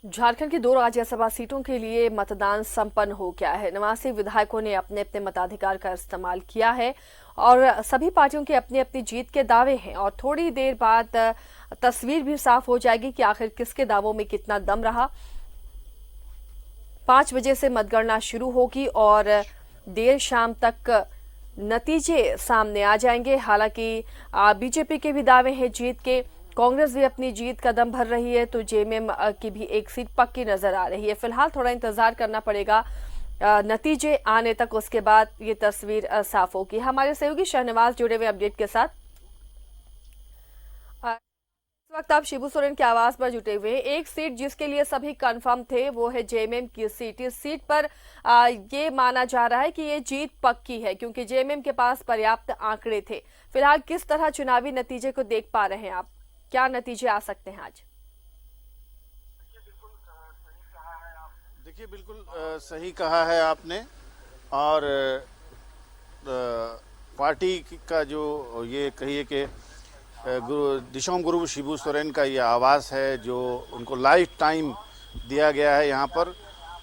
झारखंड की 2 राज्यसभा सीटों के लिए मतदान संपन्न हो गया है। 89 विधायकों ने अपने अपने मताधिकार का इस्तेमाल किया है और सभी पार्टियों के अपनी अपनी जीत के दावे हैं और थोड़ी देर बाद तस्वीर भी साफ हो जाएगी कि आखिर किसके दावों में कितना दम रहा। 5 बजे से मतगणना शुरू होगी और देर शाम तक नतीजे सामने आ जाएंगे। हालांकि बीजेपी के भी दावे हैं जीत के, कांग्रेस भी अपनी जीत का दम भर रही है, तो जेएमएम की भी एक सीट पक्की नजर आ रही है। फिलहाल थोड़ा इंतजार करना पड़ेगा नतीजे आने तक, उसके बाद ये तस्वीर साफ होगी। हमारे सहयोगी शहनवाज जुड़े हुए अपडेट के साथ। इस वक्त आप शिबू सोरेन के आवास पर जुटे हुए हैं। एक सीट जिसके लिए सभी कंफर्म थे वो है जेएमएम की सीट। इस सीट पर ये माना जा रहा है कि ये जीत पक्की है क्योंकि जेएमएम के पास पर्याप्त आंकड़े थे। फिलहाल किस तरह चुनावी नतीजे को देख पा रहे हैं आप? क्या नतीजे आ सकते हैं आज? देखिए, बिल्कुल सही कहा है आपने। और पार्टी का जो ये कहिए कि दिशोम गुरु शिबू सोरेन का ये आवास है जो उनको लाइफ टाइम दिया गया है यहाँ पर।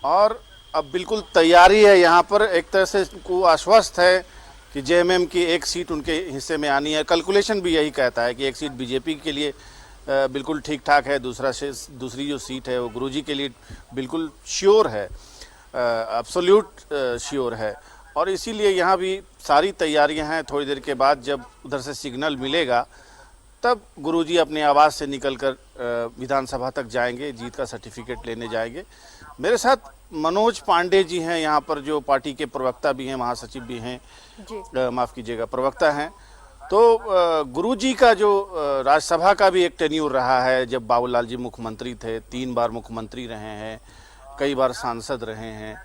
और अब बिल्कुल तैयारी है यहाँ पर, एक तरह से उनको आश्वस्त है कि जेएमएम की एक सीट उनके हिस्से में आनी है। कैलकुलेशन भी यही कहता है कि एक सीट बीजेपी के लिए बिल्कुल ठीक ठाक है, दूसरी जो सीट है वो गुरुजी के लिए बिल्कुल श्योर है, एब्सोल्यूट श्योर है। और इसीलिए यहाँ भी सारी तैयारियां हैं। थोड़ी देर के बाद जब उधर से सिग्नल मिलेगा तब गुरुजी अपने आवास से निकलकर विधानसभा तक जाएंगे, जीत का सर्टिफिकेट लेने जाएंगे। मेरे साथ मनोज पांडे जी हैं यहाँ पर, जो पार्टी के प्रवक्ता भी हैं, महासचिव भी हैं, माफ़ कीजिएगा, प्रवक्ता हैं। तो गुरुजी का जो राज्यसभा का भी एक टेन्यूर रहा है। जब बाबूलाल जी मुख्यमंत्री थे, 3 बार मुख्यमंत्री रहे हैं, कई बार सांसद रहे हैं।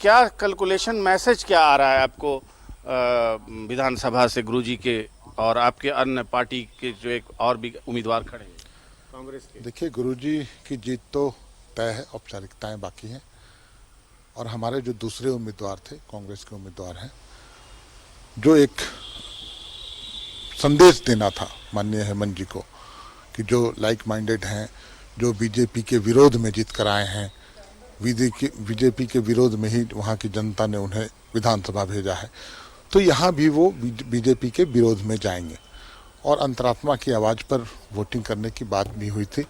क्या कैलकुलेशन मैसेज क्या आ रहा है आपको विधानसभा से गुरुजी के और आपके अन्य पार्टी के जो एक और भी उम्मीदवार खड़े हैं कांग्रेस के? देखिए, गुरुजी की जीत तो तय है, औपचारिकताएं बाकी हैं। और हमारे जो दूसरे उम्मीदवार थे, कांग्रेस के उम्मीदवार हैं, जो एक संदेश देना था माननीय हेमंत जी को कि जो लाइक माइंडेड हैं, जो बीजेपी के विरोध में जीत कर आए हैं, बीजेपी के विरोध में ही वहाँ की जनता ने उन्हें विधानसभा भेजा है, तो यहाँ भी वो बीजेपी के विरोध में जाएंगे। और अंतरात्मा की आवाज़ पर वोटिंग करने की बात भी हुई थी।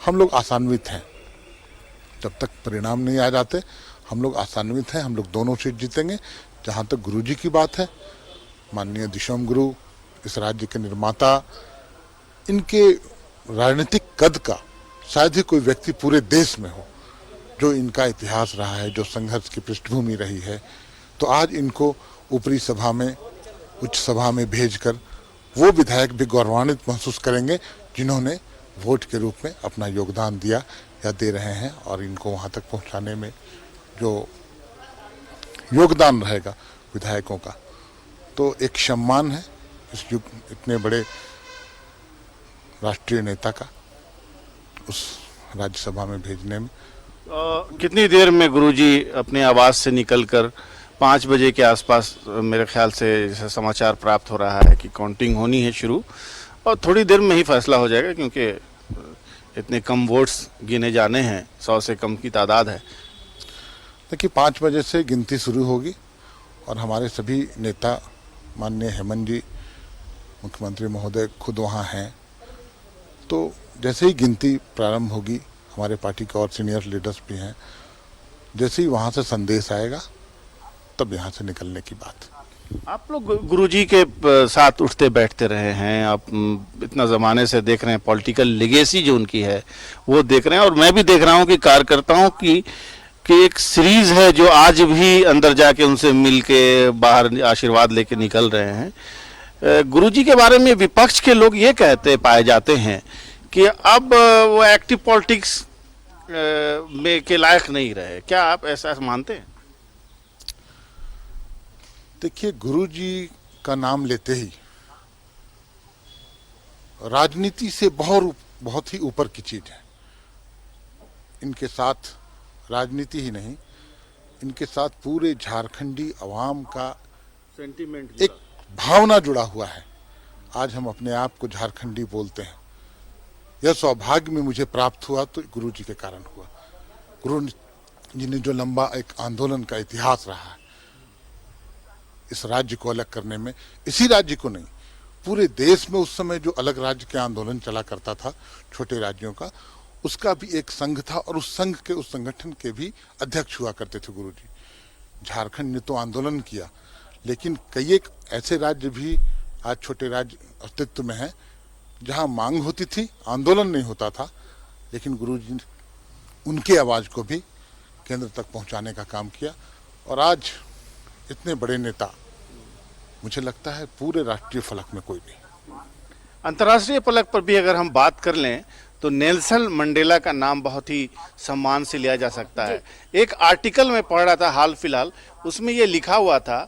हम लोग आशान्वित हैं, जब तक परिणाम नहीं आ जाते हम लोग आशान्वित हैं, हम लोग दोनों सीट जीतेंगे। जहाँ तक गुरुजी की बात है, माननीय दिशोम गुरु इस राज्य के निर्माता, इनके राजनीतिक कद का शायद ही कोई व्यक्ति पूरे देश में हो। जो इनका इतिहास रहा है, जो संघर्ष की पृष्ठभूमि रही है, तो आज इनको ऊपरी सभा में, उच्च सभा में भेजकर वो विधायक भी गौरवान्वित महसूस करेंगे जिन्होंने वोट के रूप में अपना योगदान दिया या दे रहे हैं। और इनको वहाँ तक पहुँचाने में जो योगदान रहेगा विधायकों का, तो एक सम्मान है इस युग इतने बड़े राष्ट्रीय नेता का उस राज्यसभा में भेजने में। कितनी देर में गुरुजी अपने आवास से निकलकर 5 बजे के आसपास, मेरे ख्याल से जैसे समाचार प्राप्त हो रहा है कि काउंटिंग होनी है शुरू, और थोड़ी देर में ही फैसला हो जाएगा क्योंकि इतने कम वोट्स गिने जाने हैं, 100 से कम की तादाद है। देखिए, 5 बजे से गिनती शुरू होगी और हमारे सभी नेता, माननीय हेमंत जी मुख्यमंत्री महोदय खुद वहाँ हैं। तो जैसे ही गिनती प्रारंभ होगी, हमारे पार्टी के और सीनियर लीडर्स भी हैं, जैसे ही वहाँ से संदेश आएगा तब यहाँ से निकलने की बात। आप लोग गुरुजी के साथ उठते बैठते रहे हैं, आप इतना ज़माने से देख रहे हैं, पॉलिटिकल लेगेसी जो उनकी है वो देख रहे हैं। और मैं भी देख रहा हूँ कि कार्यकर्ताओं की एक सीरीज है जो आज भी अंदर जाके उनसे मिल के बाहर आशीर्वाद लेके निकल रहे हैं। गुरुजी के बारे में विपक्ष के लोग ये कहते पाए जाते हैं कि अब वो एक्टिव पॉलिटिक्स में के लायक नहीं रहे। क्या आप ऐसा मानते हैं? देखिए, गुरुजी का नाम लेते ही राजनीति से बहुत ही ऊपर की चीज है। इनके साथ राजनीति ही नहीं, इनके साथ पूरे झारखंडी अवाम का सेंटिमेंट, एक भावना जुड़ा हुआ है। आज हम अपने आप को झारखंडी बोलते हैं, यह सौभाग्य में मुझे प्राप्त हुआ तो गुरु जी के कारण हुआ। गुरु जी ने जो लंबा एक आंदोलन का इतिहास रहा है इस राज्य को अलग करने में, इसी राज्य को नहीं पूरे देश में उस समय जो अलग राज्य के आंदोलन चला करता था छोटे राज्यों का, उसका भी एक संघ था और उस संघ के उस संगठन के भी अध्यक्ष हुआ करते थे गुरु जी। झारखंड ने तो आंदोलन किया, लेकिन कई एक ऐसे राज्य भी आज छोटे राज्य अस्तित्व में हैं जहां मांग होती थी, आंदोलन नहीं होता था, लेकिन गुरु जी ने उनकी आवाज को भी केंद्र तक पहुंचाने का काम किया। और आज इतने बड़े नेता मुझे लगता है पूरे राष्ट्रीय फलक में कोई नहीं। अंतर्राष्ट्रीय फलक पर भी अगर हम बात कर लें तो नेल्सन मंडेला का नाम बहुत ही सम्मान से लिया जा सकता है। एक आर्टिकल में पढ़ रहा था हाल फिलहाल, उसमें ये लिखा हुआ था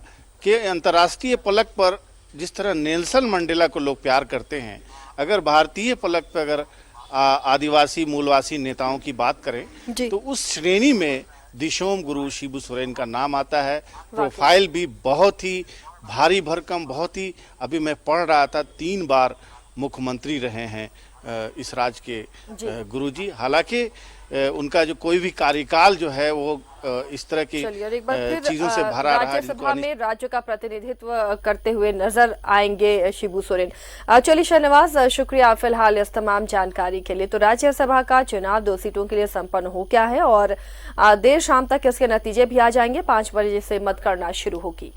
कि अंतर्राष्ट्रीय फलक पर जिस तरह नेल्सन मंडेला को लोग प्यार करते हैं, अगर भारतीय फलक पर अगर आदिवासी मूलवासी नेताओं की बात करें तो उस श्रेणी में दिशोम गुरु शिबू सोरेन का नाम आता है। प्रोफाइल भी बहुत ही भारी भरकम, बहुत ही, अभी मैं पढ़ रहा था 3 बार मुख्यमंत्री रहे हैं इस राज्य के गुरुजी। हालांकि उनका जो कोई भी कार्यकाल जो है वो इस तरह की चीजों से भरा रहा है। राज्यसभा में राज्य का प्रतिनिधित्व करते हुए नजर आएंगे शिबू सोरेन। चलिए शहनवाज, शुक्रिया फिलहाल इस तमाम जानकारी के लिए। तो राज्यसभा का चुनाव 2 सीटों के लिए संपन्न हो गया है और देर शाम तक इसके नतीजे भी आ जाएंगे। 5 बजे से मतगणना शुरू होगी।